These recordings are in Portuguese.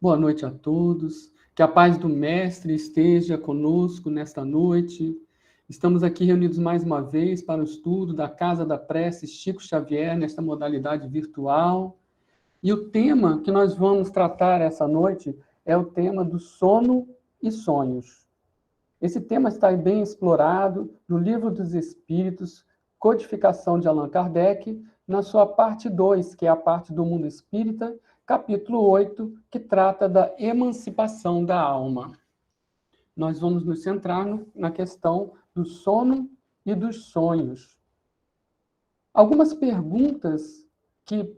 Boa noite a todos. Que a paz do Mestre esteja conosco nesta noite. Estamos aqui reunidos mais uma vez para o estudo da Casa da Prece Chico Xavier, nesta modalidade virtual. E o tema que nós vamos tratar essa noite é o tema do sono e sonhos. Esse tema está bem explorado no Livro dos Espíritos, Codificação de Allan Kardec, na sua parte 2, que é a parte do mundo espírita, capítulo 8, que trata da emancipação da alma. Nós vamos nos centrar na questão do sono e dos sonhos. Algumas perguntas que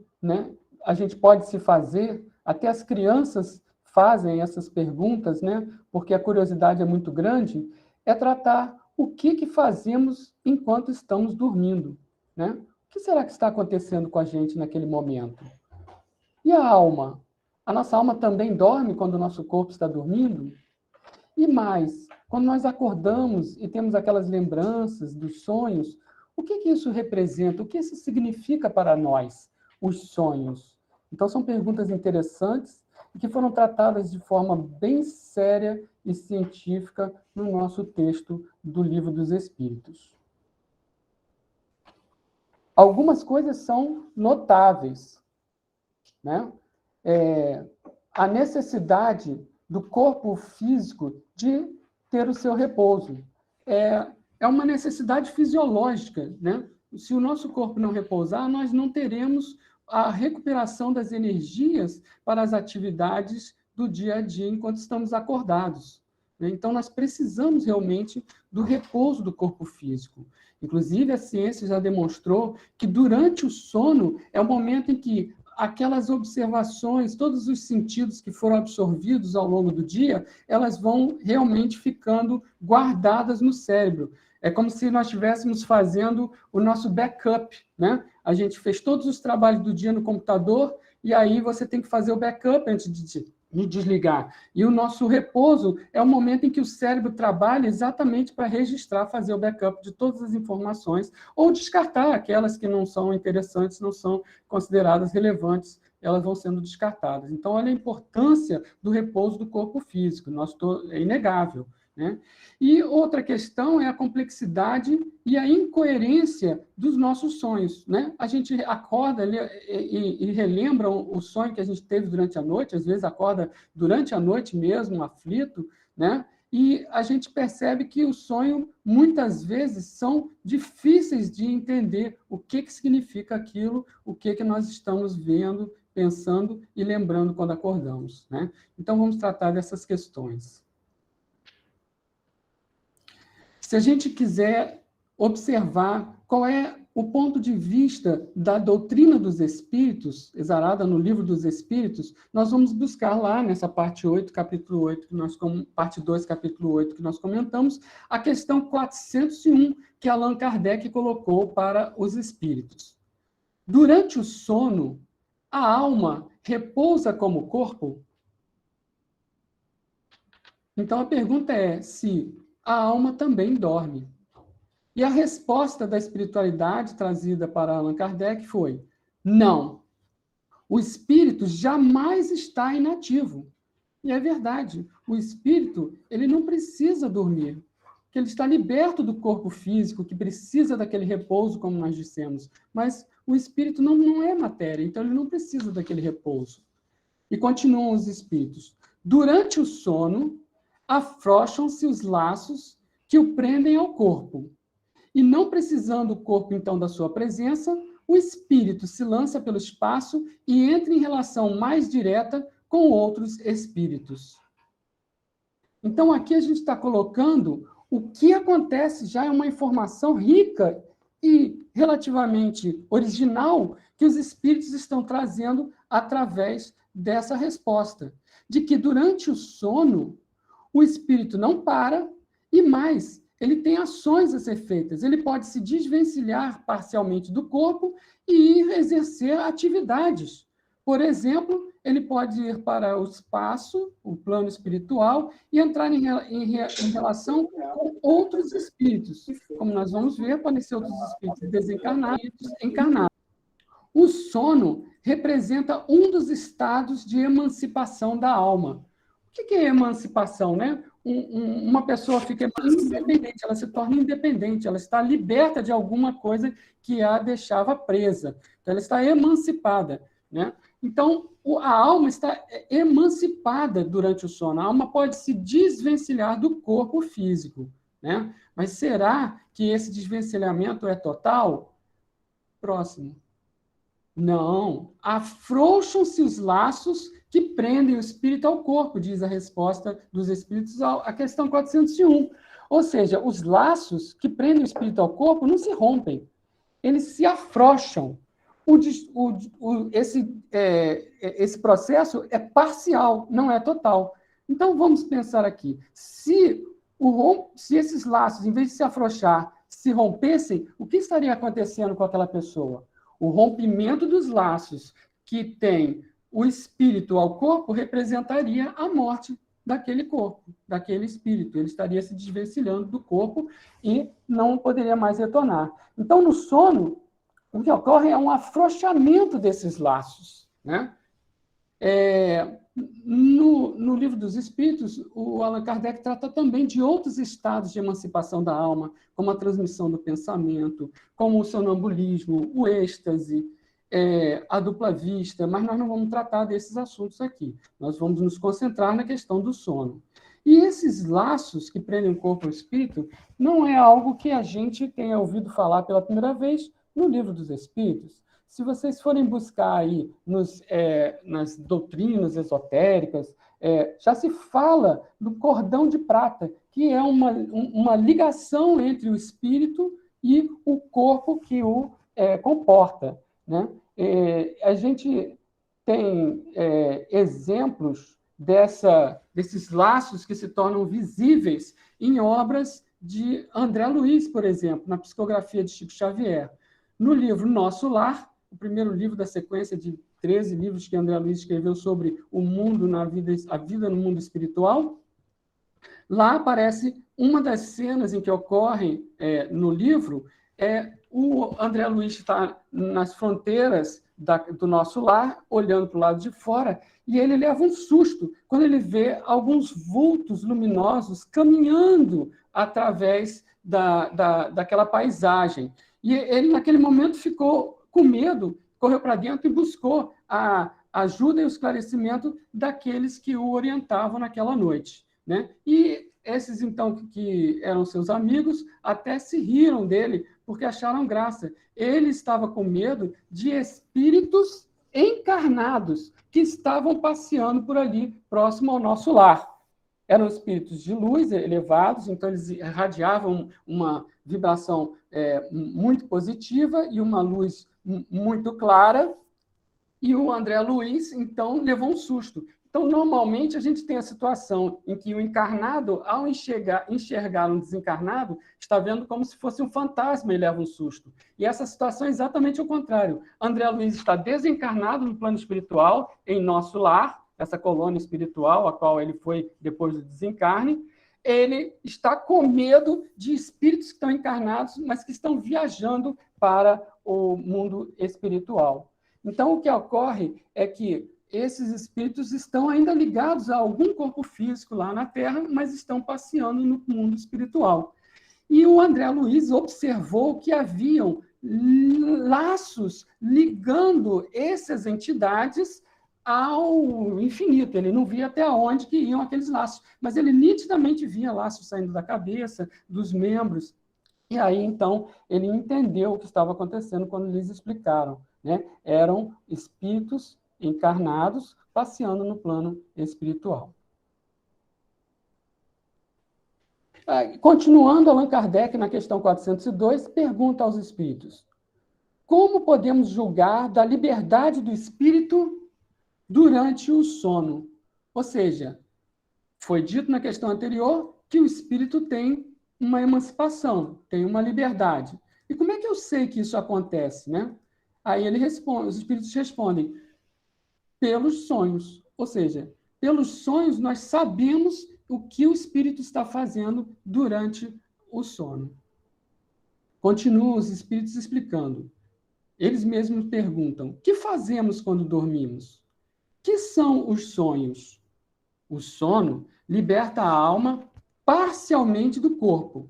a gente pode se fazer, até as crianças fazem essas perguntas, porque a curiosidade é muito grande, é tratar o que fazemos enquanto estamos dormindo. O que será que está acontecendo com a gente naquele momento? E a alma? A nossa alma também dorme quando o nosso corpo está dormindo? E mais, quando nós acordamos e temos aquelas lembranças dos sonhos, o que isso representa? O que isso significa para nós, os sonhos? Então, são perguntas interessantes e que foram tratadas de forma bem séria e científica no nosso texto do Livro dos Espíritos. Algumas coisas são notáveis, a necessidade do corpo físico de ter o seu repouso. É uma necessidade fisiológica, Se o nosso corpo não repousar, nós não teremos a recuperação das energias para as atividades do dia a dia enquanto estamos acordados. Então, nós precisamos realmente do repouso do corpo físico. Inclusive, a ciência já demonstrou que durante o sono é o momento em que aquelas observações, todos os sentidos que foram absorvidos ao longo do dia, elas vão realmente ficando guardadas no cérebro. É como se nós estivéssemos fazendo o nosso backup, A gente fez todos os trabalhos do dia no computador e aí você tem que fazer o backup antes de desligar. E o nosso repouso é o momento em que o cérebro trabalha exatamente para registrar, fazer o backup de todas as informações ou descartar aquelas que não são interessantes, não são consideradas relevantes, elas vão sendo descartadas. Então, olha a importância do repouso do corpo físico, é inegável. E outra questão é a complexidade e a incoerência dos nossos sonhos. A gente acorda e relembra o sonho que a gente teve durante a noite, às vezes acorda durante a noite mesmo, aflito, e a gente percebe que o sonho, muitas vezes, são difíceis de entender o que significa aquilo, o que nós estamos vendo, pensando e lembrando quando acordamos. Então, vamos tratar dessas questões. Se a gente quiser observar qual é o ponto de vista da doutrina dos Espíritos, exarada no Livro dos Espíritos, nós vamos buscar lá nessa parte 8, capítulo 8, parte 2, capítulo 8, que nós comentamos, a questão 401, que Allan Kardec colocou para os Espíritos. Durante o sono, a alma repousa como o corpo? Então, a pergunta é se a alma também dorme. E a resposta da espiritualidade trazida para Allan Kardec foi: não. O espírito jamais está inativo. E é verdade. O espírito, ele não precisa dormir. Que ele está liberto do corpo físico, que precisa daquele repouso, como nós dissemos. Mas o espírito não é matéria, então ele não precisa daquele repouso. E continuam os espíritos. Durante o sono, afrouxam-se os laços que o prendem ao corpo. E não precisando o corpo, então, da sua presença, o espírito se lança pelo espaço e entra em relação mais direta com outros espíritos. Então, aqui a gente está colocando o que acontece, já é uma informação rica e relativamente original que os espíritos estão trazendo através dessa resposta. De que durante o sono, o espírito não para e mais, ele tem ações a ser feitas. Ele pode se desvencilhar parcialmente do corpo e ir exercer atividades. Por exemplo, ele pode ir para o espaço, o plano espiritual, e entrar em relação com outros espíritos. Como nós vamos ver, podem ser outros espíritos desencarnados, encarnados. O sono representa um dos estados de emancipação da alma. O que é emancipação, né? Uma pessoa fica independente, ela se torna independente, ela está liberta de alguma coisa que a deixava presa. Então, ela está emancipada, né? Então, a alma está emancipada durante o sono. A alma pode se desvencilhar do corpo físico, né? Mas será que esse desvencilhamento é total? Próximo. Não. Afrouxam-se os laços que prendem o espírito ao corpo, diz a resposta dos espíritos à questão 401. Ou seja, os laços que prendem o espírito ao corpo não se rompem, eles se afrouxam. Esse processo é parcial, não é total. Então, vamos pensar aqui. Se esses laços, em vez de se afrouxar, se rompessem, o que estaria acontecendo com aquela pessoa? O rompimento dos laços que tem o espírito ao corpo representaria a morte daquele corpo, daquele espírito. Ele estaria se desvencilhando do corpo e não poderia mais retornar. Então, no sono, o que ocorre é um afrouxamento desses laços, né? No Livro dos Espíritos, o Allan Kardec trata também de outros estados de emancipação da alma, como a transmissão do pensamento, como o sonambulismo, o êxtase, a dupla vista, mas nós não vamos tratar desses assuntos aqui. Nós vamos nos concentrar na questão do sono. E esses laços que prendem o corpo ao espírito não é algo que a gente tenha ouvido falar pela primeira vez no Livro dos Espíritos. Se vocês forem buscar aí nas doutrinas esotéricas, já se fala do cordão de prata, que é uma ligação entre o espírito e o corpo que o comporta, né? A gente tem exemplos desses laços que se tornam visíveis em obras de André Luiz, por exemplo, na psicografia de Chico Xavier. No livro Nosso Lar, o primeiro livro da sequência de 13 livros que André Luiz escreveu sobre o mundo a vida no mundo espiritual, lá aparece uma das cenas em que ocorrem no livro, o André Luiz está nas fronteiras do Nosso Lar, olhando para o lado de fora, e ele leva um susto quando ele vê alguns vultos luminosos caminhando através daquela paisagem. E ele, naquele momento, ficou com medo, correu para dentro e buscou a ajuda e o esclarecimento daqueles que o orientavam naquela noite, né? E esses, então, que eram seus amigos, até se riram dele, porque acharam graça. Ele estava com medo de espíritos encarnados que estavam passeando por ali, próximo ao Nosso Lar. Eram espíritos de luz elevados, então eles irradiavam uma vibração muito positiva e uma luz muito clara, e o André Luiz, então, levou um susto. Então, normalmente, a gente tem a situação em que o encarnado, ao enxergar um desencarnado, está vendo como se fosse um fantasma e leva um susto. E essa situação é exatamente o contrário. André Luiz está desencarnado no plano espiritual, em Nosso Lar, essa colônia espiritual, a qual ele foi depois do desencarne. Ele está com medo de espíritos que estão encarnados, mas que estão viajando para o mundo espiritual. Então, o que ocorre é que esses espíritos estão ainda ligados a algum corpo físico lá na Terra, mas estão passeando no mundo espiritual. E o André Luiz observou que haviam laços ligando essas entidades ao infinito. Ele não via até onde que iam aqueles laços, mas ele nitidamente via laços saindo da cabeça, dos membros. E aí, então, ele entendeu o que estava acontecendo quando lhes explicaram, né? Eram espíritos encarnados passeando no plano espiritual. Continuando, Allan Kardec, na questão 402, pergunta aos espíritos: como podemos julgar da liberdade do espírito durante o sono? Ou seja, foi dito na questão anterior que o espírito tem uma emancipação, tem uma liberdade. E como é que eu sei que isso acontece, né? Aí os espíritos respondem: pelos sonhos. Ou seja, pelos sonhos nós sabemos o que o espírito está fazendo durante o sono. Continuam os espíritos explicando. eles mesmos perguntam: o que fazemos quando dormimos? Que são os sonhos? O sono liberta a alma parcialmente do corpo.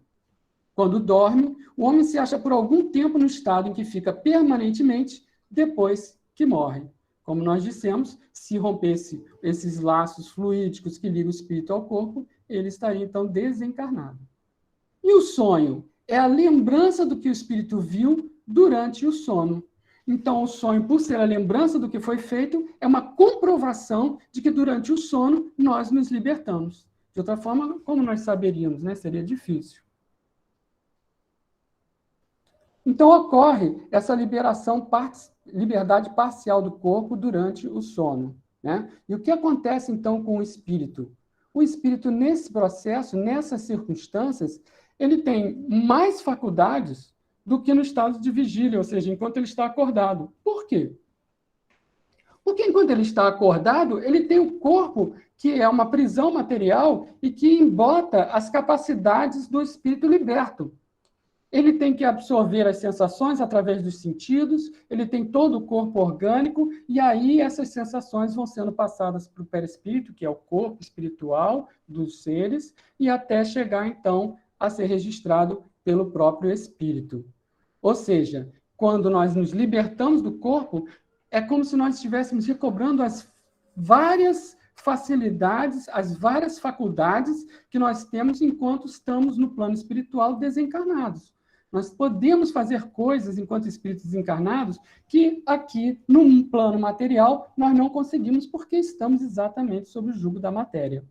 Quando dorme, o homem se acha por algum tempo no estado em que fica permanentemente depois que morre. Como nós dissemos, se rompesse esses laços fluídicos que ligam o espírito ao corpo, ele estaria, então, desencarnado. E o sonho é a lembrança do que o espírito viu durante o sono. Então, o sonho, por ser a lembrança do que foi feito, é uma comprovação de que durante o sono nós nos libertamos. De outra forma, como nós saberíamos, né? Seria difícil. Então, ocorre essa liberdade parcial do corpo durante o sono, né? E o que acontece, então, com o espírito? O espírito, nesse processo, nessas circunstâncias, ele tem mais faculdades do que no estado de vigília, ou seja, enquanto ele está acordado. Por quê? Porque enquanto ele está acordado, ele tem o corpo que é uma prisão material e que embota as capacidades do espírito liberto. Ele tem que absorver as sensações através dos sentidos, ele tem todo o corpo orgânico, e aí essas sensações vão sendo passadas para o perispírito, que é o corpo espiritual dos seres, e até chegar, então, a ser registrado pelo próprio espírito. Ou seja, quando nós nos libertamos do corpo, é como se nós estivéssemos recobrando as várias facilidades, as várias faculdades que nós temos enquanto estamos no plano espiritual desencarnados. Nós podemos fazer coisas enquanto espíritos desencarnados que aqui, num plano material, nós não conseguimos porque estamos exatamente sob o jugo da matéria.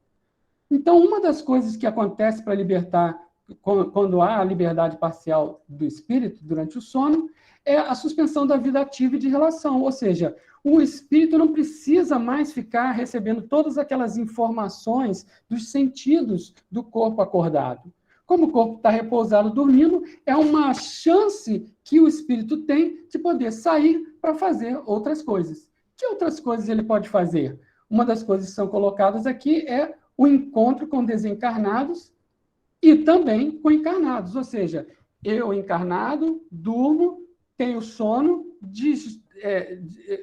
Então, uma das coisas que acontece para libertar, quando há a liberdade parcial do espírito durante o sono, é a suspensão da vida ativa e de relação, ou seja, o espírito não precisa mais ficar recebendo todas aquelas informações dos sentidos do corpo acordado. Como o corpo está repousado, dormindo, é uma chance que o espírito tem de poder sair para fazer outras coisas. Que outras coisas ele pode fazer? Uma das coisas que são colocadas aqui é o encontro com desencarnados e também com encarnados. Ou seja, eu encarnado, durmo, tenho sono,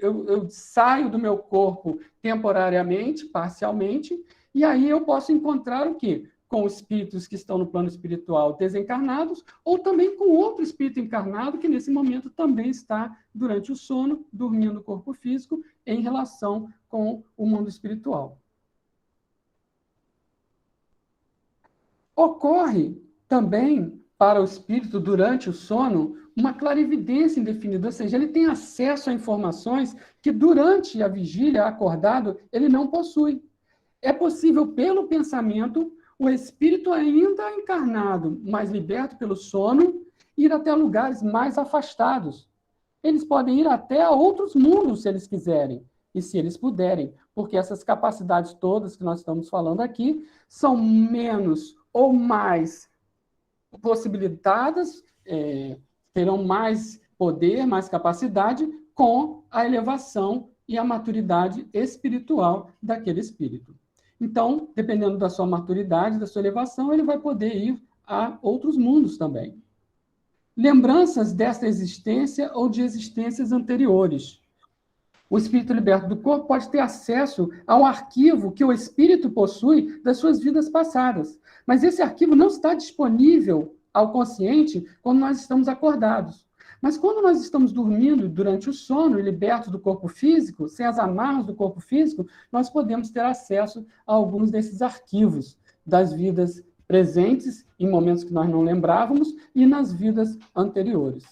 eu saio do meu corpo temporariamente, parcialmente, e aí eu posso encontrar o quê? Com espíritos que estão no plano espiritual desencarnados, ou também com outro espírito encarnado que, nesse momento, também está, durante o sono, dormindo no corpo físico, em relação com o mundo espiritual. Ocorre também, para o espírito, durante o sono, uma clarividência indefinida, ou seja, ele tem acesso a informações que, durante a vigília, acordado, ele não possui. É possível, pelo pensamento, o espírito ainda encarnado, mas liberto pelo sono, ir até lugares mais afastados. Eles podem ir até a outros mundos, se eles quiserem, e se eles puderem, porque essas capacidades todas que nós estamos falando aqui são menos ou mais possibilitadas, terão mais poder, mais capacidade, com a elevação e a maturidade espiritual daquele espírito. Então, dependendo da sua maturidade, da sua elevação, ele vai poder ir a outros mundos também. Lembranças desta existência ou de existências anteriores. O espírito liberto do corpo pode ter acesso ao arquivo que o espírito possui das suas vidas passadas, mas esse arquivo não está disponível ao consciente quando nós estamos acordados. Mas quando nós estamos dormindo durante o sono e libertos do corpo físico, sem as amarras do corpo físico, nós podemos ter acesso a alguns desses arquivos das vidas presentes, em momentos que nós não lembrávamos, e nas vidas anteriores.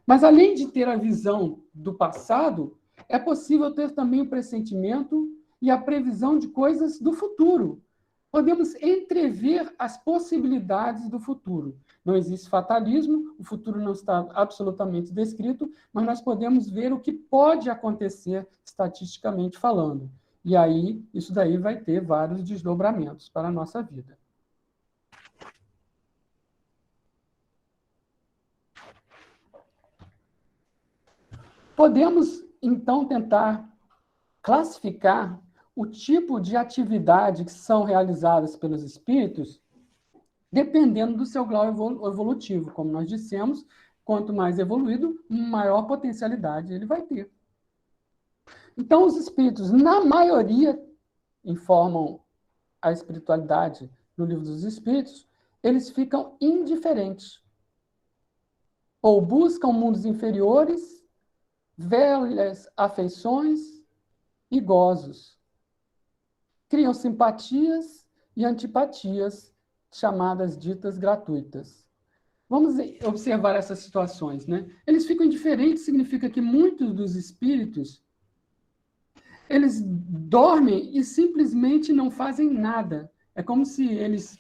Mas, além de ter a visão do passado, é possível ter também o pressentimento e a previsão de coisas do futuro. Podemos entrever as possibilidades do futuro. Não existe fatalismo, o futuro não está absolutamente descrito, mas nós podemos ver o que pode acontecer estatisticamente falando. E aí, isso daí vai ter vários desdobramentos para a nossa vida. Podemos, então, tentar classificar o tipo de atividade que são realizadas pelos espíritos dependendo do seu grau evolutivo. Como nós dissemos, quanto mais evoluído, maior potencialidade ele vai ter. Então, os espíritos, na maioria, informam a espiritualidade no Livro dos Espíritos, eles ficam indiferentes. Ou buscam mundos inferiores, velhas afeições e gozos. Criam simpatias e antipatias, chamadas ditas gratuitas. Vamos observar essas situações, né? Eles ficam indiferentes, significa que muitos dos espíritos eles dormem e simplesmente não fazem nada. É como se eles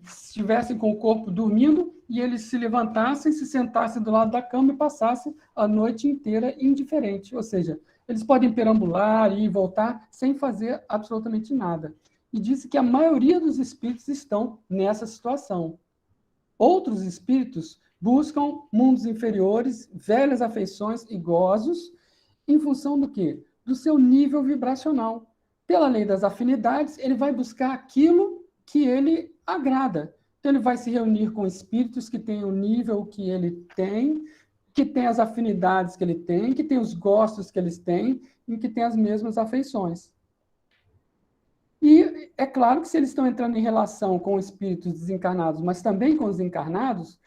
estivessem com o corpo dormindo e eles se levantassem, se sentassem do lado da cama e passassem a noite inteira indiferente. Ou seja, eles podem perambular e voltar sem fazer absolutamente nada. E disse que a maioria dos espíritos estão nessa situação. Outros espíritos buscam mundos inferiores, velhas afeições e gozos, em função do quê? Do seu nível vibracional. Pela lei das afinidades, ele vai buscar aquilo que ele agrada. Então, ele vai se reunir com espíritos que têm o nível que ele tem, que têm as afinidades que ele tem, que têm os gostos que eles têm e que têm as mesmas afeições. E é claro que se eles estão entrando em relação com espíritos desencarnados, mas também com os encarnados,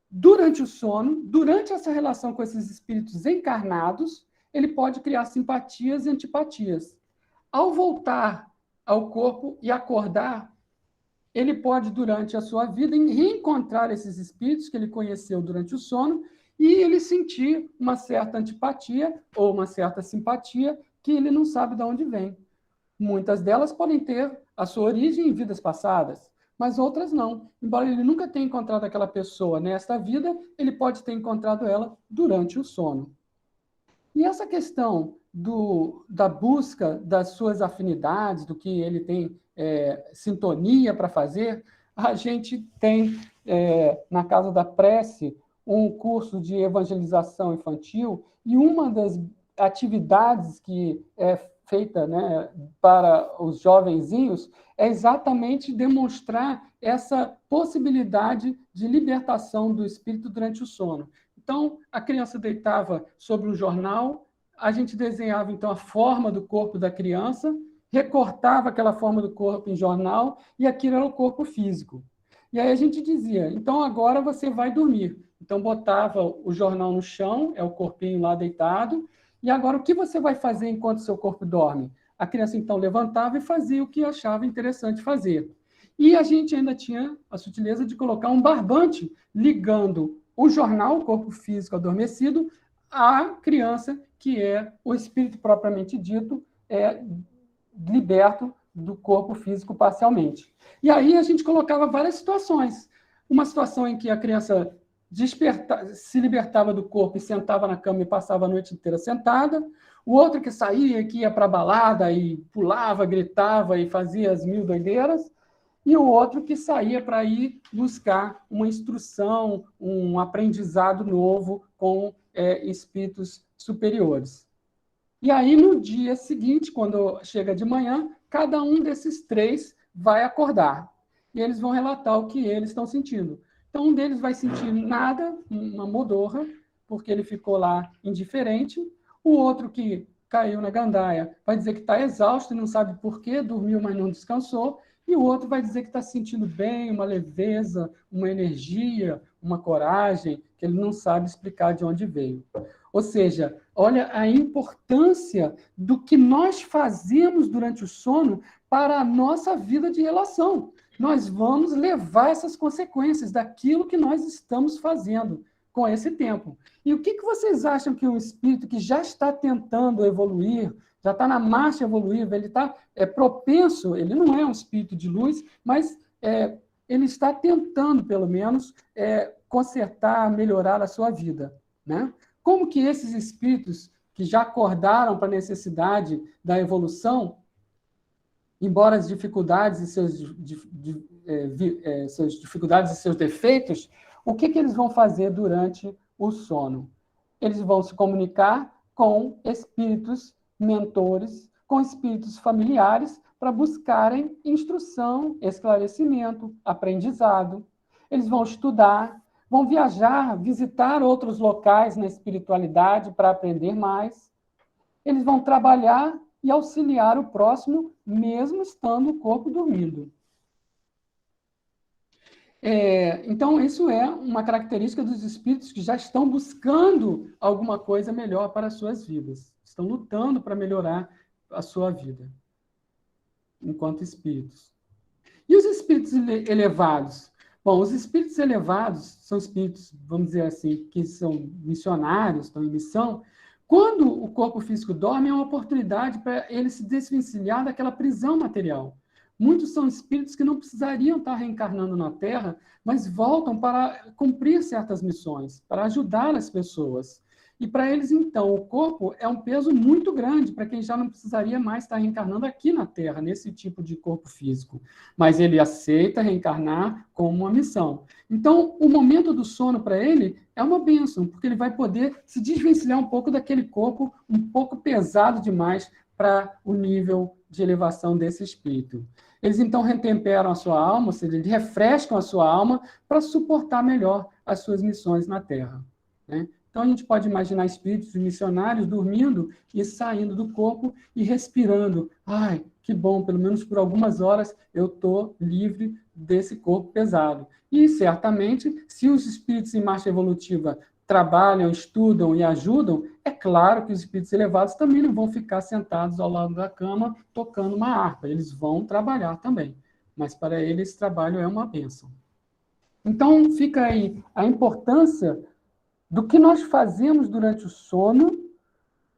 durante o sono, durante essa relação com esses espíritos encarnados, ele pode criar simpatias e antipatias. Ao voltar ao corpo e acordar, ele pode, durante a sua vida, reencontrar esses espíritos que ele conheceu durante o sono e ele sentir uma certa antipatia ou uma certa simpatia que ele não sabe de onde vem. Muitas delas podem ter a sua origem em vidas passadas, mas outras não. Embora ele nunca tenha encontrado aquela pessoa nesta vida, ele pode ter encontrado ela durante o sono. E essa questão da busca das suas afinidades, do que ele tem sintonia para fazer, a gente tem, na Casa da Prece, um curso de evangelização infantil, e uma das atividades que é feita, né, para os jovenzinhos é exatamente demonstrar essa possibilidade de libertação do espírito durante o sono. Então, a criança deitava sobre um jornal, a gente desenhava, então, a forma do corpo da criança, recortava aquela forma do corpo em jornal, e aquilo era o corpo físico. E aí a gente dizia, então agora você vai dormir. Então, botava o jornal no chão, é o corpinho lá deitado, e agora o que você vai fazer enquanto seu corpo dorme? A criança, então, levantava e fazia o que achava interessante fazer. E a gente ainda tinha a sutileza de colocar um barbante ligando o jornal, o corpo físico adormecido, à criança, que é o espírito propriamente dito, liberto do corpo físico parcialmente. E aí a gente colocava várias situações. Uma situação em que a criança se libertava do corpo e sentava na cama e passava a noite inteira sentada. O outro que saía, que ia para a balada e pulava, gritava e fazia as mil doideiras. E o outro que saía para ir buscar uma instrução, um aprendizado novo com espíritos superiores. E aí, no dia seguinte, quando chega de manhã, cada um desses três vai acordar. E eles vão relatar o que eles estão sentindo. Então, um deles vai sentir nada, uma modorra, porque ele ficou lá indiferente. O outro que caiu na gandaia vai dizer que está exausto e não sabe por quê, dormiu, mas não descansou. E o outro vai dizer que está se sentindo bem, uma leveza, uma energia, uma coragem, que ele não sabe explicar de onde veio. Ou seja, olha a importância do que nós fazemos durante o sono para a nossa vida de relação. Nós vamos levar essas consequências daquilo que nós estamos fazendo com esse tempo. E o que vocês acham que um espírito que já está tentando evoluir, já está na marcha evolutiva, ele está propenso, ele não é um espírito de luz, mas ele está tentando, pelo menos, consertar, melhorar a sua vida, né? Como que esses espíritos que já acordaram para a necessidade da evolução, embora as dificuldades e suas dificuldades e seus defeitos, o que eles vão fazer durante o sono? Eles vão se comunicar com espíritos mentores, com espíritos familiares, para buscarem instrução, esclarecimento, aprendizado. Eles vão estudar, vão viajar, visitar outros locais na espiritualidade para aprender mais. Eles vão trabalhar e auxiliar o próximo, mesmo estando o corpo dormindo. Então, isso é uma característica dos espíritos que já estão buscando alguma coisa melhor para as suas vidas. Estão lutando para melhorar a sua vida, enquanto espíritos. E os espíritos elevados? Bom, os espíritos elevados são espíritos, vamos dizer assim, que são missionários, estão em missão. Quando o corpo físico dorme, é uma oportunidade para ele se desvencilhar daquela prisão material. Muitos são espíritos que não precisariam estar reencarnando na Terra, mas voltam para cumprir certas missões, para ajudar as pessoas. E para eles, então, o corpo é um peso muito grande para quem já não precisaria mais estar reencarnando aqui na Terra, nesse tipo de corpo físico. Mas ele aceita reencarnar como uma missão. Então, o momento do sono para ele é uma bênção, porque ele vai poder se desvencilhar um pouco daquele corpo um pouco pesado demais para o nível de elevação desse espírito. Eles, então, retemperam a sua alma, ou seja, eles refrescam a sua alma para suportar melhor as suas missões na Terra, né? Então, a gente pode imaginar espíritos missionários dormindo e saindo do corpo e respirando. Ai, que bom, pelo menos por algumas horas eu estou livre desse corpo pesado. E, certamente, se os espíritos em marcha evolutiva trabalham, estudam e ajudam, é claro que os espíritos elevados também não vão ficar sentados ao lado da cama tocando uma harpa. Eles vão trabalhar também. Mas, para eles, esse trabalho é uma bênção. Então, fica aí a importância do que nós fazemos durante o sono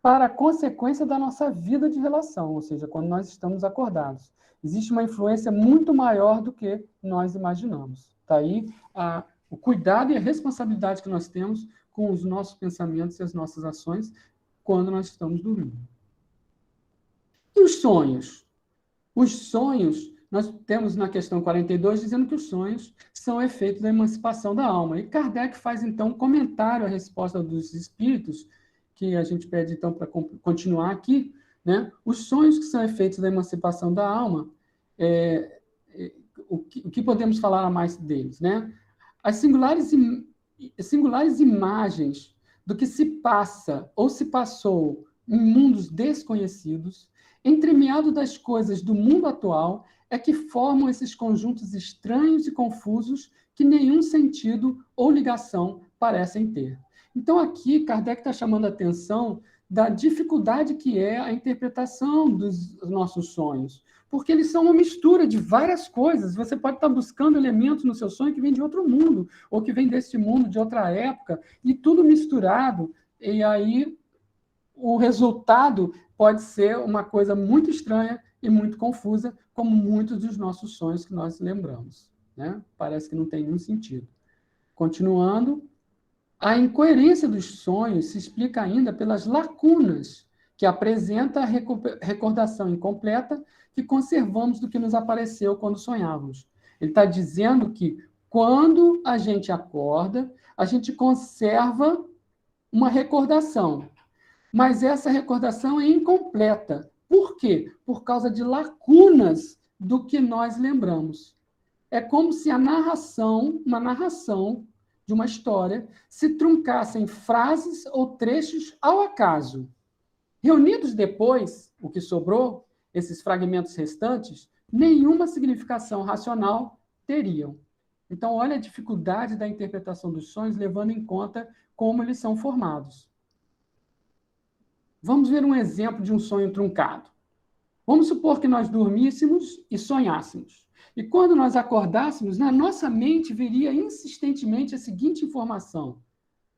para a consequência da nossa vida de relação, ou seja, quando nós estamos acordados. Existe uma influência muito maior do que nós imaginamos. Está aí o cuidado e a responsabilidade que nós temos com os nossos pensamentos e as nossas ações quando nós estamos dormindo. E os sonhos? Os sonhos, nós temos na questão 42 dizendo que os sonhos são efeitos da emancipação da alma. E Kardec faz, então, um comentário à resposta dos espíritos, que a gente pede, então, para continuar aqui, né? Os sonhos que são efeitos da emancipação da alma, o que podemos falar a mais deles, né? As singulares imagens do que se passa ou se passou em mundos desconhecidos, entremeado das coisas do mundo atual, é que formam esses conjuntos estranhos e confusos que nenhum sentido ou ligação parecem ter. Então, aqui, Kardec está chamando a atenção da dificuldade que é a interpretação dos nossos sonhos, porque eles são uma mistura de várias coisas. Você pode estar buscando elementos no seu sonho que vêm de outro mundo, ou que vêm deste mundo, de outra época, e tudo misturado, e aí o resultado pode ser uma coisa muito estranha e muito confusa, como muitos dos nossos sonhos que nós lembramos, né? Parece que não tem nenhum sentido. Continuando, a incoerência dos sonhos se explica ainda pelas lacunas que apresenta a recordação incompleta que conservamos do que nos apareceu quando sonhávamos. Ele está dizendo que, quando a gente acorda, a gente conserva uma recordação, mas essa recordação é incompleta. Por quê? Por causa de lacunas do que nós lembramos. É como se uma narração de uma história se truncasse em frases ou trechos ao acaso. Reunidos depois, o que sobrou, esses fragmentos restantes, nenhuma significação racional teriam. Então, olha a dificuldade da interpretação dos sonhos, levando em conta como eles são formados. Vamos ver um exemplo de um sonho truncado. Vamos supor que nós dormíssemos e sonhássemos. E quando nós acordássemos, na nossa mente viria insistentemente a seguinte informação: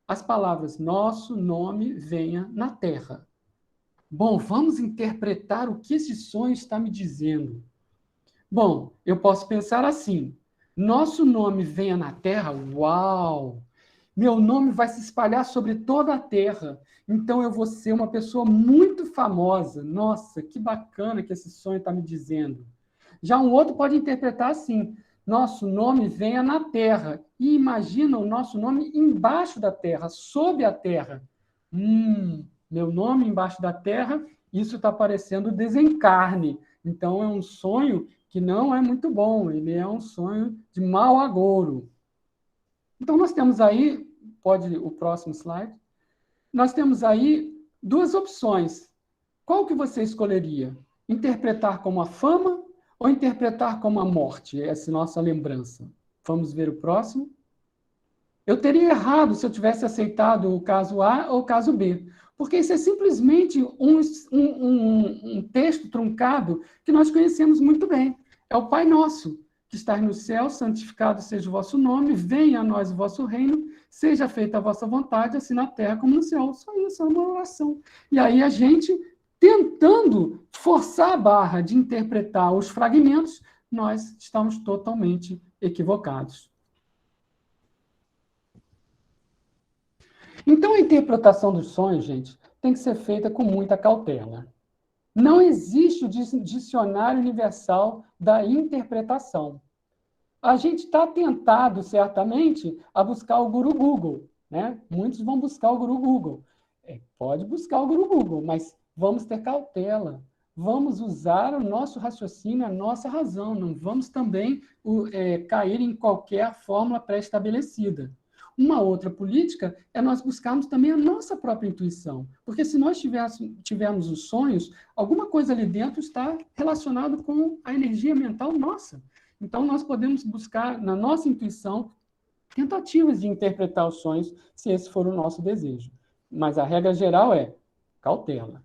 as palavras nosso nome venha na terra. Bom, vamos interpretar o que esse sonho está me dizendo. Bom, eu posso pensar assim: nosso nome venha na terra? Uau! Meu nome vai se espalhar sobre toda a terra. Então eu vou ser uma pessoa muito famosa. Nossa, que bacana que esse sonho está me dizendo. Já um outro pode interpretar assim: nosso nome venha na terra. E imagina o nosso nome embaixo da terra, sob a terra. Meu nome embaixo da terra, isso está parecendo desencarne. Então é um sonho que não é muito bom. Ele é um sonho de mau agouro. Então, nós temos aí, pode o próximo slide, nós temos aí duas opções. Qual que você escolheria? Interpretar como a fama ou interpretar como a morte? Essa é a nossa lembrança. Vamos ver o próximo. Eu teria errado se eu tivesse aceitado o caso A ou o caso B, porque isso é simplesmente um texto truncado que nós conhecemos muito bem. É o Pai Nosso, que está no céu, santificado seja o vosso nome, venha a nós o vosso reino, seja feita a vossa vontade, assim na terra como no céu. Só isso, é uma oração. E aí a gente, tentando forçar a barra de interpretar os fragmentos, nós estamos totalmente equivocados. Então, a interpretação dos sonhos, gente, tem que ser feita com muita cautela. Não existe o dicionário universal da interpretação. A gente está tentado, certamente, a buscar o Guru Google, né? Muitos vão buscar o Guru Google. Pode buscar o Guru Google, mas vamos ter cautela. Vamos usar o nosso raciocínio, a nossa razão. Não vamos também cair em qualquer fórmula pré-estabelecida. Uma outra política é nós buscarmos também a nossa própria intuição. Porque se nós tivermos os sonhos, alguma coisa ali dentro está relacionada com a energia mental nossa. Então, nós podemos buscar, na nossa intuição, tentativas de interpretar os sonhos, se esse for o nosso desejo. Mas a regra geral é cautela.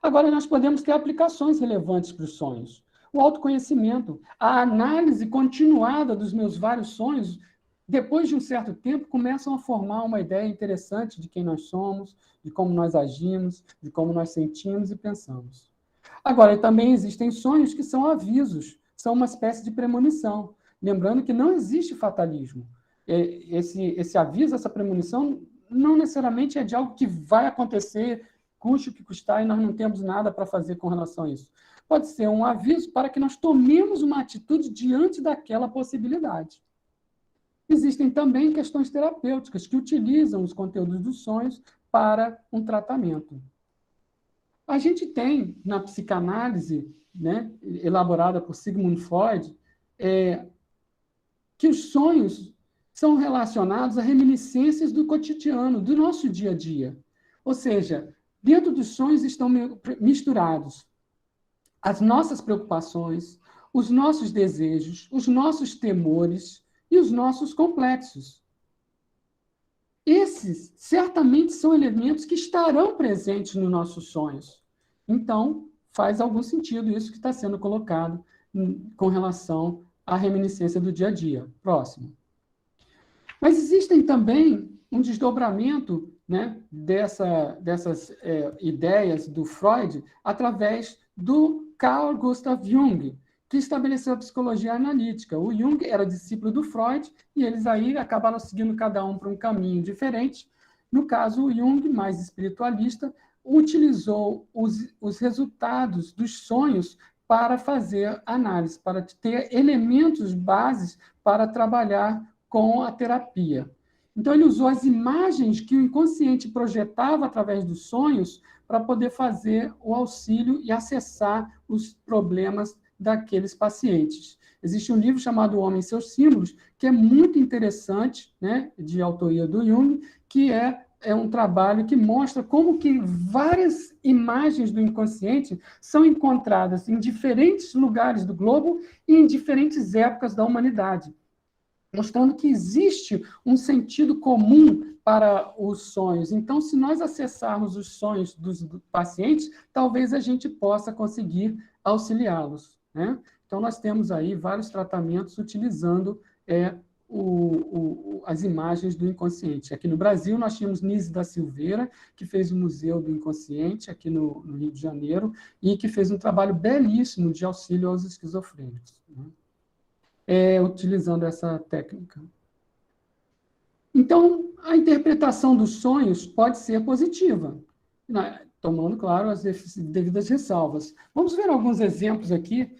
Agora, nós podemos ter aplicações relevantes para os sonhos. O autoconhecimento, a análise continuada dos meus vários sonhos, depois de um certo tempo, começam a formar uma ideia interessante de quem nós somos, de como nós agimos, de como nós sentimos e pensamos. Agora, também existem sonhos que são avisos, são uma espécie de premonição. Lembrando que não existe fatalismo. Esse aviso, essa premonição, não necessariamente é de algo que vai acontecer, custe o que custar, e nós não temos nada para fazer com relação a isso. Pode ser um aviso para que nós tomemos uma atitude diante daquela possibilidade. Existem também questões terapêuticas que utilizam os conteúdos dos sonhos para um tratamento. A gente tem, na psicanálise, né, elaborada por Sigmund Freud, que os sonhos são relacionados a reminiscências do cotidiano, do nosso dia a dia. Ou seja, dentro dos sonhos estão misturados as nossas preocupações, os nossos desejos, os nossos temores e os nossos complexos. Esses certamente são elementos que estarão presentes nos nossos sonhos. Então, faz algum sentido isso que está sendo colocado com relação à reminiscência do dia a dia. Próximo. Mas existem também um desdobramento, né, dessas ideias do Freud através do Carl Gustav Jung, que estabeleceu a psicologia analítica. O Jung era discípulo do Freud e eles aí acabaram seguindo cada um para um caminho diferente. No caso, o Jung, mais espiritualista, utilizou os resultados dos sonhos para fazer análise, para ter elementos bases para trabalhar com a terapia. Então, ele usou as imagens que o inconsciente projetava através dos sonhos para poder fazer o auxílio e acessar os problemas daqueles pacientes. Existe um livro chamado O Homem e Seus Símbolos, que é muito interessante, né, de autoria do Jung, que é um trabalho que mostra como que várias imagens do inconsciente são encontradas em diferentes lugares do globo e em diferentes épocas da humanidade, mostrando que existe um sentido comum para os sonhos. Então, se nós acessarmos os sonhos dos pacientes, talvez a gente possa conseguir auxiliá-los, né? Então, nós temos aí vários tratamentos utilizando as imagens do inconsciente. Aqui no Brasil, nós tínhamos Nise da Silveira, que fez o Museu do Inconsciente, aqui no Rio de Janeiro, e que fez um trabalho belíssimo de auxílio aos esquizofrênicos, né? Utilizando essa técnica. Então, a interpretação dos sonhos pode ser positiva, né? Tomando, claro, as devidas ressalvas. Vamos ver alguns exemplos aqui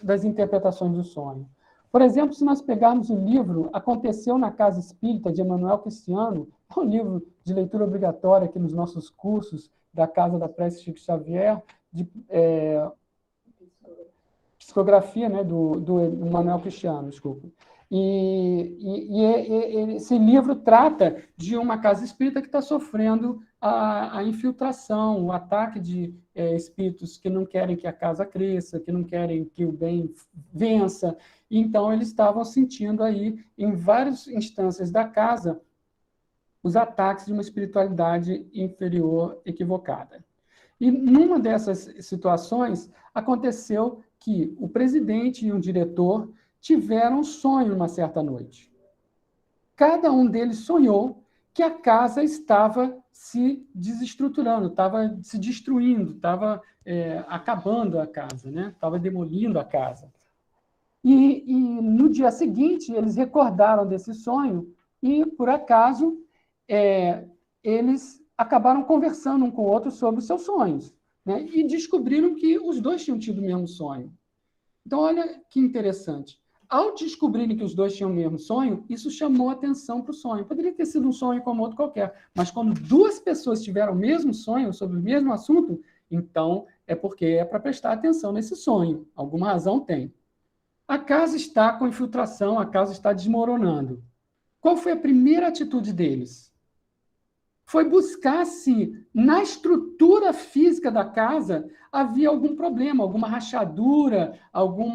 das interpretações do sonho. Por exemplo, se nós pegarmos o livro Aconteceu na Casa Espírita, de Emanuel Cristiano, é um livro de leitura obrigatória aqui nos nossos cursos da Casa da Prece Chico Xavier, de psicografia, né, do Emanuel Cristiano, desculpa. Esse livro trata de uma casa espírita que está sofrendo a infiltração, o ataque de espíritos que não querem que a casa cresça, que não querem que o bem vença. Então, eles estavam sentindo aí, em várias instâncias da casa, os ataques de uma espiritualidade inferior equivocada. E numa dessas situações, aconteceu que o presidente e um diretor tiveram um sonho uma certa noite. Cada um deles sonhou que a casa estava se desestruturando, estava se destruindo, estava acabando a casa, né? Estava demolindo a casa. E no dia seguinte, eles recordaram desse sonho e, por acaso, eles acabaram conversando um com o outro sobre os seus sonhos, né? E descobriram que os dois tinham tido o mesmo sonho. Então, olha que interessante. Ao descobrirem que os dois tinham o mesmo sonho, isso chamou atenção para o sonho. Poderia ter sido um sonho como outro qualquer, mas quando duas pessoas tiveram o mesmo sonho sobre o mesmo assunto, então é porque é para prestar atenção nesse sonho. Alguma razão tem. A casa está com infiltração, a casa está desmoronando. Qual foi a primeira atitude deles? Foi buscar se na estrutura física da casa havia algum problema, alguma rachadura, algum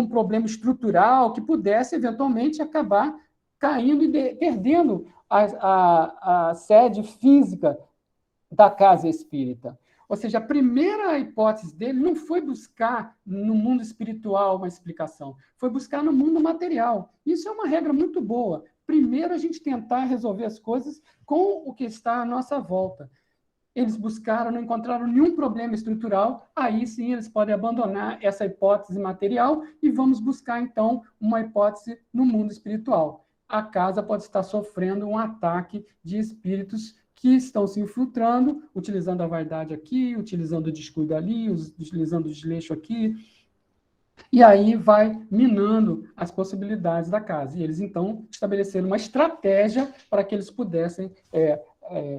problema estrutural que pudesse eventualmente acabar caindo e perdendo a sede física da casa espírita. Ou seja, a primeira hipótese dele não foi buscar no mundo espiritual uma explicação, foi buscar no mundo material. Isso é uma regra muito boa. Primeiro, a gente tentar resolver as coisas com o que está à nossa volta. Eles buscaram, não encontraram nenhum problema estrutural, aí sim eles podem abandonar essa hipótese material e vamos buscar, então, uma hipótese no mundo espiritual. A casa pode estar sofrendo um ataque de espíritos que estão se infiltrando, utilizando a vaidade aqui, utilizando o descuido ali, utilizando o desleixo aqui, e aí vai minando as possibilidades da casa. E eles, então, estabeleceram uma estratégia para que eles pudessem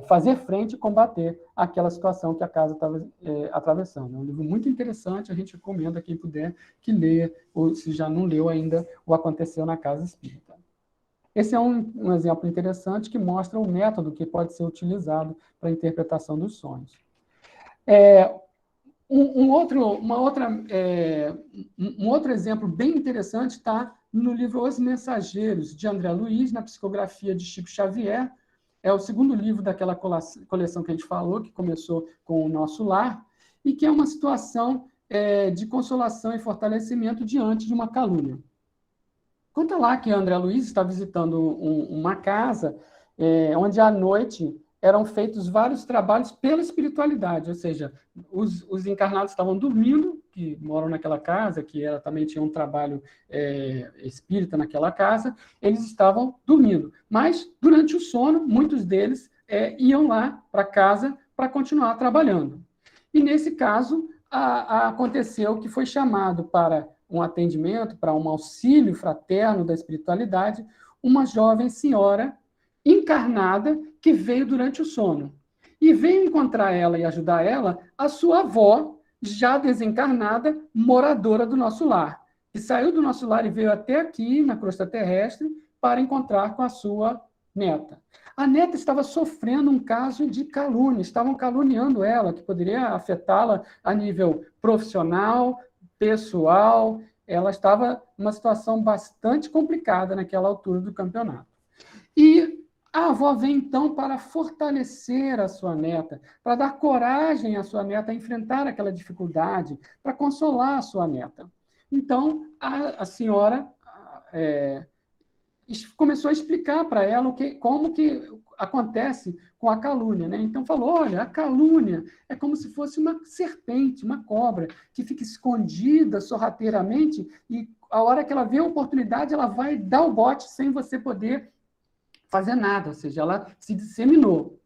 fazer frente e combater aquela situação que a casa estava atravessando. É um livro muito interessante, a gente recomenda a quem puder que leia, ou se já não leu ainda, o Aconteceu na Casa Espírita. Esse é um exemplo interessante que mostra o método que pode ser utilizado para a interpretação dos sonhos. Um outro exemplo bem interessante está no livro Os Mensageiros, de André Luiz, na psicografia de Chico Xavier. É o segundo livro daquela coleção que a gente falou, que começou com O Nosso Lar, e que é uma situação de consolação e fortalecimento diante de uma calúnia. Conta lá que André Luiz está visitando uma casa onde, à noite, eram feitos vários trabalhos pela espiritualidade, ou seja, os encarnados estavam dormindo, que moram naquela casa, que também tinha um trabalho espírita naquela casa, eles estavam dormindo. Mas, durante o sono, muitos deles iam lá para casa para continuar trabalhando. E, nesse caso, aconteceu que foi chamado para um atendimento, para um auxílio fraterno da espiritualidade, uma jovem senhora encarnada que veio durante o sono. E veio encontrar ela e ajudar ela a sua avó, já desencarnada, moradora do nosso lar, que saiu do nosso lar e veio até aqui, na crosta terrestre, para encontrar com a sua neta. A neta estava sofrendo um caso de calúnia, estavam caluniando ela, que poderia afetá-la a nível profissional, pessoal. Ela estava numa situação bastante complicada naquela altura do campeonato. E a avó vem, então, para fortalecer a sua neta, para dar coragem à sua neta a enfrentar aquela dificuldade, para consolar a sua neta. Então, a senhora começou a explicar para ela como que acontece com a calúnia, né? Então falou, olha, a calúnia é como se fosse uma serpente, uma cobra, que fica escondida sorrateiramente e a hora que ela vê a oportunidade, ela vai dar o bote sem você poder fazer nada, ou seja, ela se disseminou.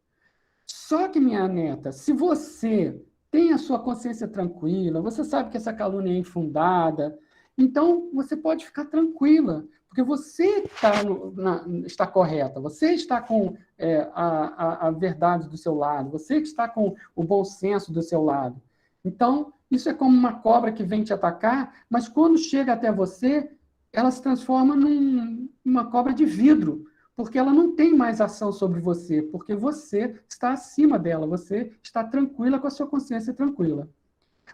Só que, minha neta, se você tem a sua consciência tranquila, você sabe que essa calúnia é infundada, então você pode ficar tranquila, porque você está correta, você está com a verdade do seu lado, você que está com o bom senso do seu lado. Então, isso é como uma cobra que vem te atacar, mas quando chega até você, ela se transforma numa cobra de vidro, porque ela não tem mais ação sobre você, porque você está acima dela, você está tranquila com a sua consciência tranquila.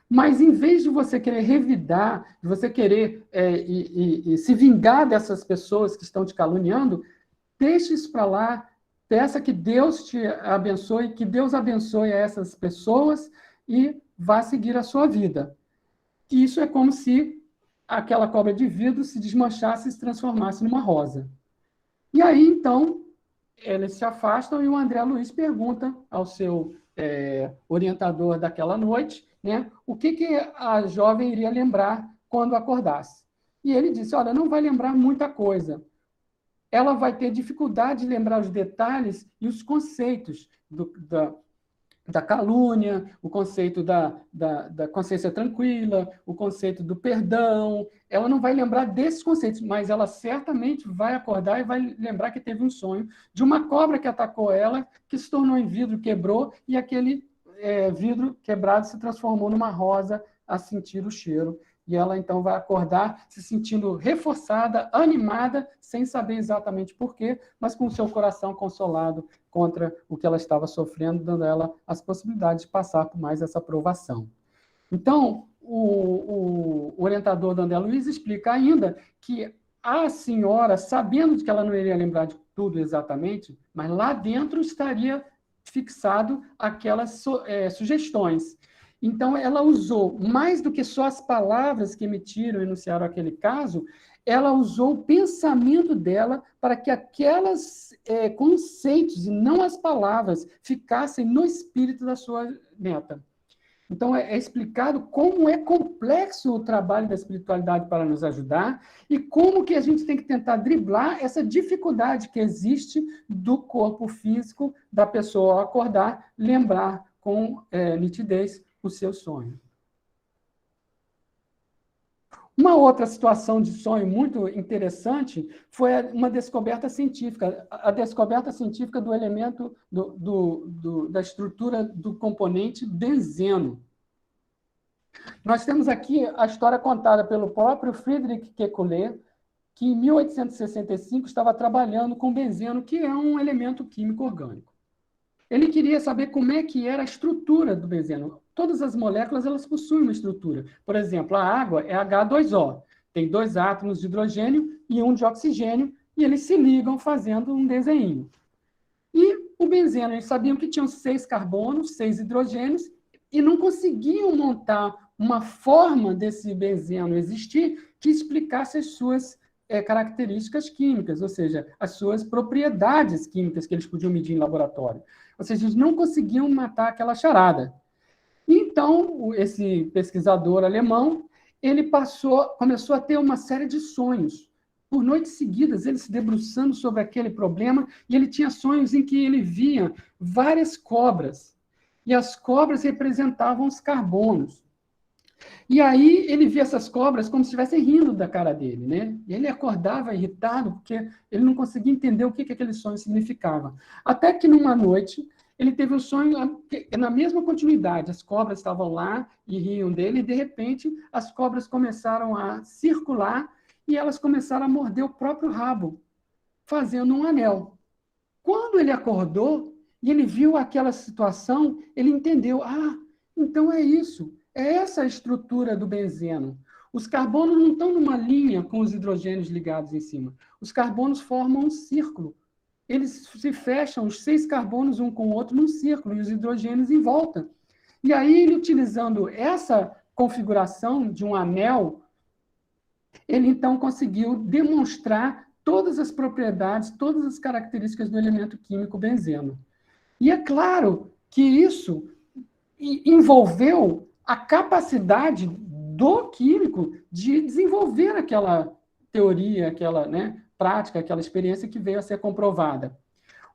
Mas, em vez de você querer revidar, de você querer e se vingar dessas pessoas que estão te caluniando, deixe isso para lá, peça que Deus te abençoe, que Deus abençoe essas pessoas e vá seguir a sua vida. E isso é como se aquela cobra de vidro se desmanchasse e se transformasse numa rosa. E aí, então, eles se afastam e o André Luiz pergunta ao seu orientador daquela noite, né, o que a jovem iria lembrar quando acordasse. E ele disse, olha, não vai lembrar muita coisa. Ela vai ter dificuldade de lembrar os detalhes e os conceitos da calúnia, o conceito da consciência tranquila, o conceito do perdão. Ela não vai lembrar desses conceitos, mas ela certamente vai acordar e vai lembrar que teve um sonho de uma cobra que atacou ela, que se tornou em vidro, quebrou, e aquele vidro quebrado se transformou numa rosa a sentir o cheiro. E ela, então, vai acordar se sentindo reforçada, animada, sem saber exatamente por quê, mas com o seu coração consolado contra o que ela estava sofrendo, dando a ela as possibilidades de passar por mais essa provação. Então, o orientador da André Luiz explica ainda que a senhora, sabendo que ela não iria lembrar de tudo exatamente, mas lá dentro estaria fixado aquelas sugestões. Então, ela usou, mais do que só as palavras que emitiram e enunciaram aquele caso, ela usou o pensamento dela para que aquelas conceitos, e não as palavras, ficassem no espírito da sua neta. Então, é explicado como é complexo o trabalho da espiritualidade para nos ajudar e como que a gente tem que tentar driblar essa dificuldade que existe do corpo físico da pessoa ao acordar, lembrar com nitidez o seu sonho. Uma outra situação de sonho muito interessante foi uma descoberta científica, a descoberta científica do elemento, da estrutura do componente benzeno. Nós temos aqui a história contada pelo próprio Friedrich Kekulé, que em 1865 estava trabalhando com benzeno, que é um elemento químico orgânico. Ele queria saber como é que era a estrutura do benzeno. Todas as moléculas elas possuem uma estrutura. Por exemplo, a água é H2O. Tem 2 átomos de hidrogênio e 1 de oxigênio, e eles se ligam fazendo um desenho. E o benzeno, eles sabiam que tinham 6 carbonos, 6 hidrogênios, e não conseguiam montar uma forma desse benzeno existir que explicasse as suas características químicas, ou seja, as suas propriedades químicas que eles podiam medir em laboratório. Ou seja, eles não conseguiam matar aquela charada. Então, esse pesquisador alemão, ele começou a ter uma série de sonhos. Por noites seguidas, ele se debruçando sobre aquele problema, e ele tinha sonhos em que ele via várias cobras, e as cobras representavam os carbonos. E aí ele via essas cobras como se estivessem rindo da cara dele, né? E ele acordava irritado, porque ele não conseguia entender o que aquele sonho significava. Até que numa noite, ele teve um sonho na mesma continuidade. As cobras estavam lá e riam dele, e de repente as cobras começaram a circular e elas começaram a morder o próprio rabo, fazendo um anel. Quando ele acordou e ele viu aquela situação, ele entendeu, então é isso. É essa a estrutura do benzeno. Os carbonos não estão numa linha com os hidrogênios ligados em cima. Os carbonos formam um círculo. Eles se fecham, os 6 carbonos um com o outro, num círculo, e os hidrogênios em volta. E aí, ele, utilizando essa configuração de um anel, ele então conseguiu demonstrar todas as propriedades, todas as características do elemento químico benzeno. E é claro que isso envolveu a capacidade do químico de desenvolver aquela teoria, aquela prática, aquela experiência que veio a ser comprovada.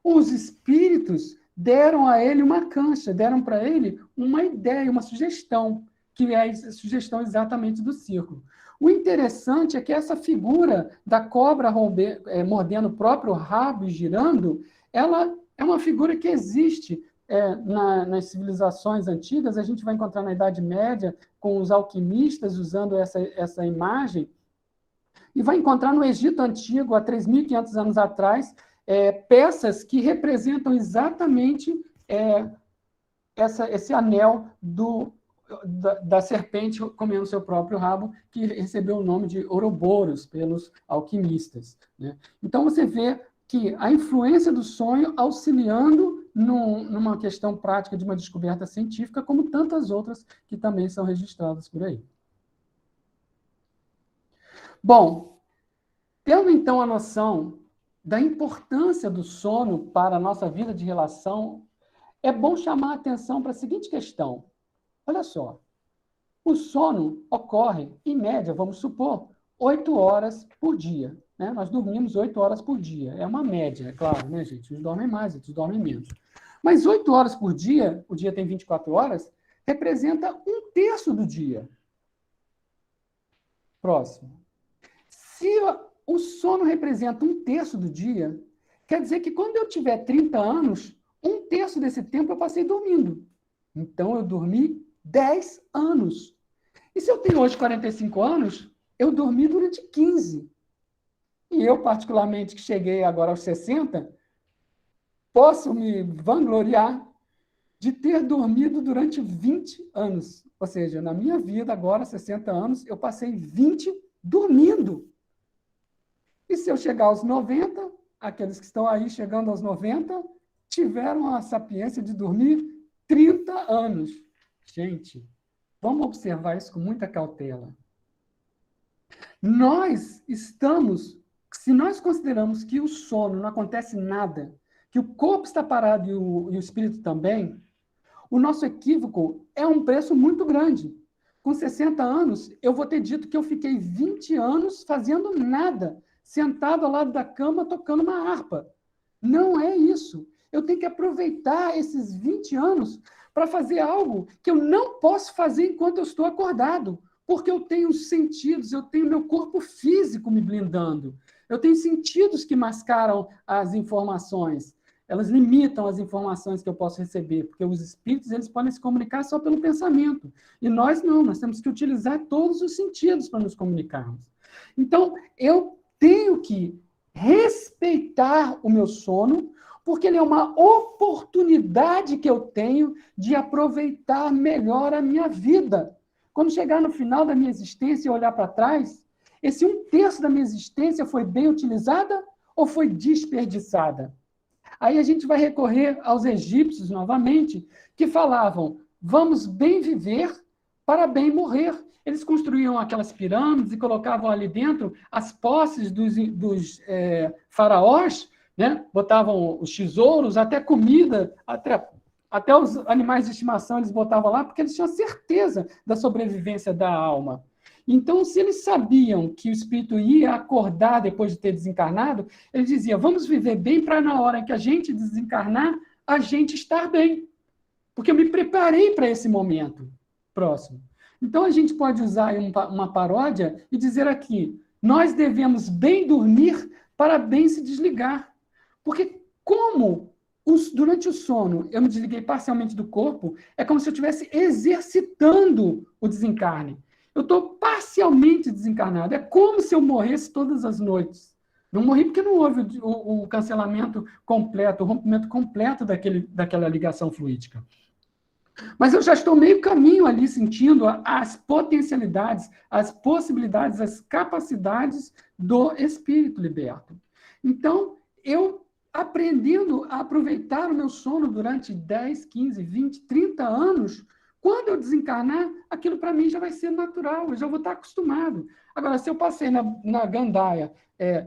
Os espíritos deram a ele uma cancha, deram para ele uma ideia, uma sugestão, que é a sugestão exatamente do círculo. O interessante é que essa figura da cobra mordendo o próprio rabo e girando, ela é uma figura que existe nas civilizações antigas. A gente vai encontrar na Idade Média com os alquimistas usando essa imagem. e vai encontrar no Egito Antigo, há 3.500 anos atrás, peças que representam exatamente esse anel da serpente comendo seu próprio rabo, que recebeu o nome de Ouroboros pelos alquimistas, né? Então, você vê que a influência do sonho auxiliando numa questão prática de uma descoberta científica, como tantas outras que também são registradas por aí. Bom, tendo então a noção da importância do sono para a nossa vida de relação, é bom chamar a atenção para a seguinte questão. Olha só, o sono ocorre, em média, vamos supor, 8 horas por dia, né? Nós dormimos 8 horas por dia. É uma média, é claro, né, gente? Uns dormem mais, outros dormem menos. Mas 8 horas por dia, o dia tem 24 horas, representa 1/3 do dia. Próximo. Se o sono representa 1/3 do dia, quer dizer que quando eu tiver 30 anos, 1/3 desse tempo eu passei dormindo. Então, eu dormi 10 anos. E se eu tenho hoje 45 anos, eu dormi durante 15. E eu, particularmente, que cheguei agora aos 60, posso me vangloriar de ter dormido durante 20 anos. Ou seja, na minha vida, agora, 60 anos, eu passei 20 dormindo. E se eu chegar aos 90, aqueles que estão aí chegando aos 90, tiveram a sapiência de dormir 30 anos. Gente, vamos observar isso com muita cautela. Se nós consideramos que o sono não acontece nada, que o corpo está parado e o espírito também, o nosso equívoco é um preço muito grande. Com 60 anos, eu vou ter dito que eu fiquei 20 anos fazendo nada, sentado ao lado da cama tocando uma harpa. Não é isso. Eu tenho que aproveitar esses 20 anos para fazer algo que eu não posso fazer enquanto eu estou acordado, porque eu tenho sentidos, eu tenho meu corpo físico me blindando, eu tenho sentidos que mascaram as informações, elas limitam as informações que eu posso receber, porque os espíritos eles podem se comunicar só pelo pensamento, e nós não, nós temos que utilizar todos os sentidos para nos comunicarmos. Então, eu tenho que respeitar o meu sono, porque ele é uma oportunidade que eu tenho de aproveitar melhor a minha vida. Quando chegar no final da minha existência e olhar para trás, esse 1/3 da minha existência foi bem utilizada ou foi desperdiçada? Aí a gente vai recorrer aos egípcios novamente, que falavam, vamos bem viver para bem morrer. Eles construíam aquelas pirâmides e colocavam ali dentro as posses dos faraós, né? Botavam os tesouros, até comida, até os animais de estimação eles botavam lá, porque eles tinham certeza da sobrevivência da alma. Então, se eles sabiam que o espírito ia acordar depois de ter desencarnado, eles diziam, vamos viver bem para na hora que a gente desencarnar, a gente estar bem. Porque eu me preparei para esse momento próximo. Então, a gente pode usar uma paródia e dizer aqui, nós devemos bem dormir para bem se desligar. Porque como durante o sono eu me desliguei parcialmente do corpo, é como se eu estivesse exercitando o desencarne. Eu estou parcialmente desencarnado. É como se eu morresse todas as noites. Não morri porque não houve o cancelamento completo, o rompimento completo daquela ligação fluídica. Mas eu já estou meio caminho ali sentindo as potencialidades, as possibilidades, as capacidades do espírito liberto. Então, eu aprendendo a aproveitar o meu sono durante 10, 15, 20, 30 anos, quando eu desencarnar, aquilo para mim já vai ser natural, eu já vou estar acostumado. Agora, se eu passei na gandaia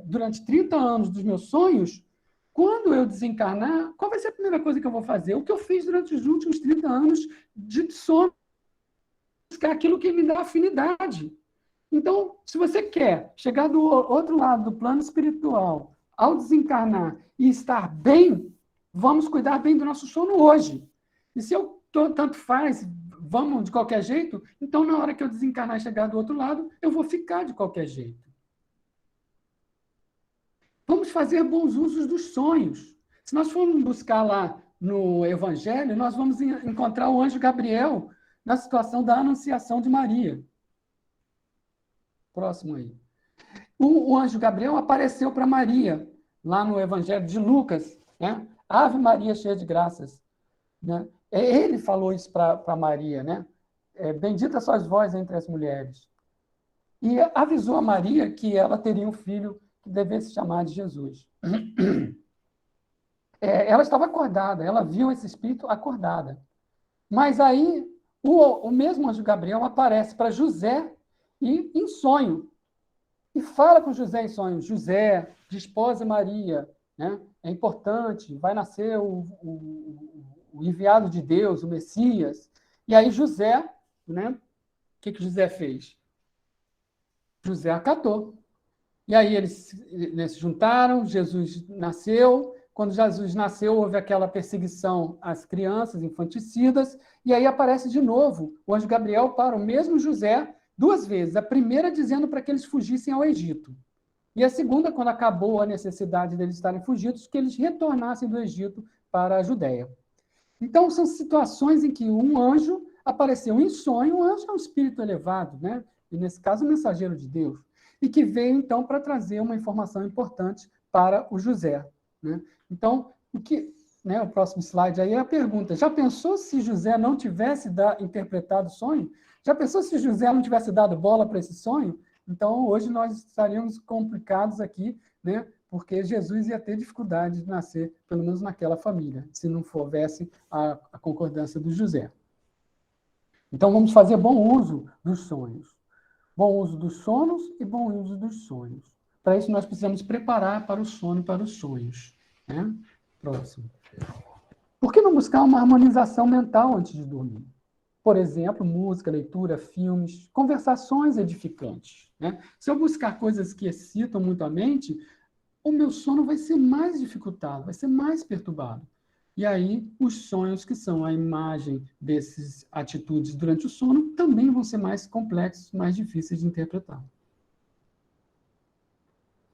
durante 30 anos dos meus sonhos, quando eu desencarnar, qual vai ser a primeira coisa que eu vou fazer? O que eu fiz durante os últimos 30 anos de sono, buscar aquilo que me dá afinidade. Então, se você quer chegar do outro lado do plano espiritual, ao desencarnar e estar bem, vamos cuidar bem do nosso sono hoje. E se eu tanto faz, vamos de qualquer jeito, então na hora que eu desencarnar e chegar do outro lado, eu vou ficar de qualquer jeito. Vamos fazer bons usos dos sonhos. Se nós formos buscar lá no Evangelho, nós vamos encontrar o anjo Gabriel na situação da anunciação de Maria. Próximo aí. o anjo Gabriel apareceu para Maria, lá no Evangelho de Lucas, né? Ave Maria, cheia de graças. Né? Ele falou isso para Maria, né? Bendita sois vós entre as mulheres. E avisou a Maria que ela teria um filho que devesse se chamar de Jesus. Ela estava acordada, ela viu esse espírito acordada. Mas aí, o mesmo anjo Gabriel aparece para José e em sonho. E fala com José em sonho: José, despose Maria, né? É importante, vai nascer o enviado de Deus, o Messias. E aí José, né? O que José fez? José acatou. E aí eles se juntaram, Jesus nasceu. Quando Jesus nasceu, houve aquela perseguição às crianças infanticidas, e aí aparece de novo o anjo Gabriel para o mesmo José 2 vezes. A primeira dizendo para que eles fugissem ao Egito. E a segunda, quando acabou a necessidade deles estarem fugidos, que eles retornassem do Egito para a Judéia. Então, são situações em que um anjo apareceu em sonho. Um anjo é um espírito elevado, né? E nesse caso, o mensageiro de Deus, e que veio, então, para trazer uma informação importante para o José. Né? Então, o próximo slide aí é a pergunta: já pensou se José não tivesse interpretado o sonho? Já pensou se José não tivesse dado bola para esse sonho? Então, hoje nós estaríamos complicados aqui, né? Porque Jesus ia ter dificuldade de nascer, pelo menos naquela família, se não houvesse a concordância do José. Então, vamos fazer bom uso dos sonhos. Bom uso dos sonos e bom uso dos sonhos. Para isso, nós precisamos preparar para o sono e para os sonhos. Né? Próximo. Por que não buscar uma harmonização mental antes de dormir? Por exemplo, música, leitura, filmes, conversações edificantes. Né? Se eu buscar coisas que excitam muito a mente, o meu sono vai ser mais dificultado, vai ser mais perturbado. E aí, os sonhos, que são a imagem dessas atitudes durante o sono, também vão ser mais complexos, mais difíceis de interpretar.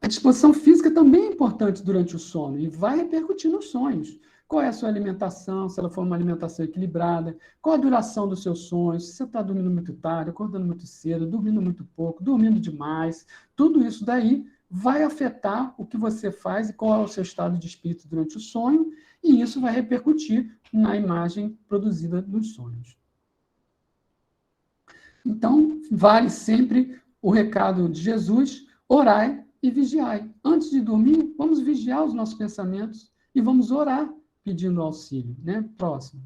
A disposição física também é importante durante o sono e vai repercutir nos sonhos. Qual é a sua alimentação, se ela for uma alimentação equilibrada, qual a duração dos seus sonhos, se você está dormindo muito tarde, acordando muito cedo, dormindo muito pouco, dormindo demais, tudo isso daí vai afetar o que você faz e qual é o seu estado de espírito durante o sonho, e isso vai repercutir na imagem produzida nos sonhos. Então, vale sempre o recado de Jesus: orai e vigiai. Antes de dormir, vamos vigiar os nossos pensamentos e vamos orar pedindo auxílio. Né? Próximo.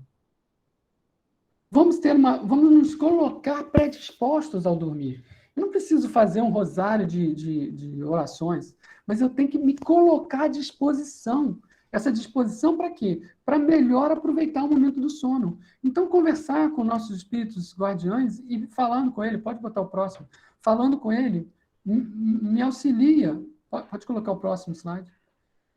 Vamos nos colocar predispostos ao dormir. Eu não preciso fazer um rosário de orações, mas eu tenho que me colocar à disposição. Essa disposição para quê? Para melhor aproveitar o momento do sono. Então, conversar com nossos espíritos guardiães e falando com ele, pode botar o próximo, falando com ele, me auxilia. Pode colocar o próximo slide.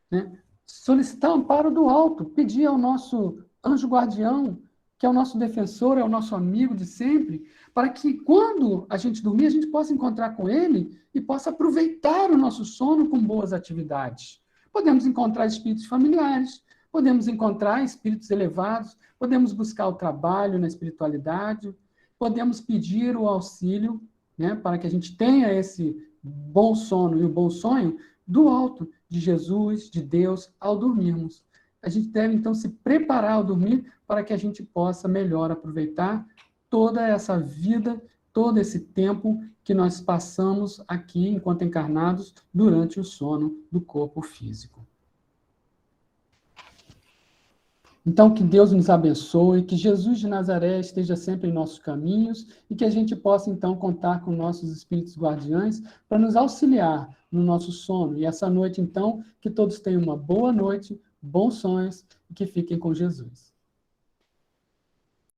Né? Solicitar amparo do alto, pedir ao nosso anjo guardião, que é o nosso defensor, é o nosso amigo de sempre, para que quando a gente dormir, a gente possa encontrar com ele e possa aproveitar o nosso sono com boas atividades. Podemos encontrar espíritos familiares, podemos encontrar espíritos elevados, podemos buscar o trabalho na espiritualidade, podemos pedir o auxílio, né, para que a gente tenha esse bom sono e o bom sonho do alto, de Jesus, de Deus, ao dormirmos. A gente deve, então, se preparar ao dormir para que a gente possa melhor aproveitar toda essa vida, todo esse tempo que nós passamos aqui, enquanto encarnados, durante o sono do corpo físico. Então, que Deus nos abençoe, que Jesus de Nazaré esteja sempre em nossos caminhos e que a gente possa, então, contar com nossos espíritos guardiães para nos auxiliar no nosso sono. E essa noite, então, que todos tenham uma boa noite, bons sonhos e que fiquem com Jesus.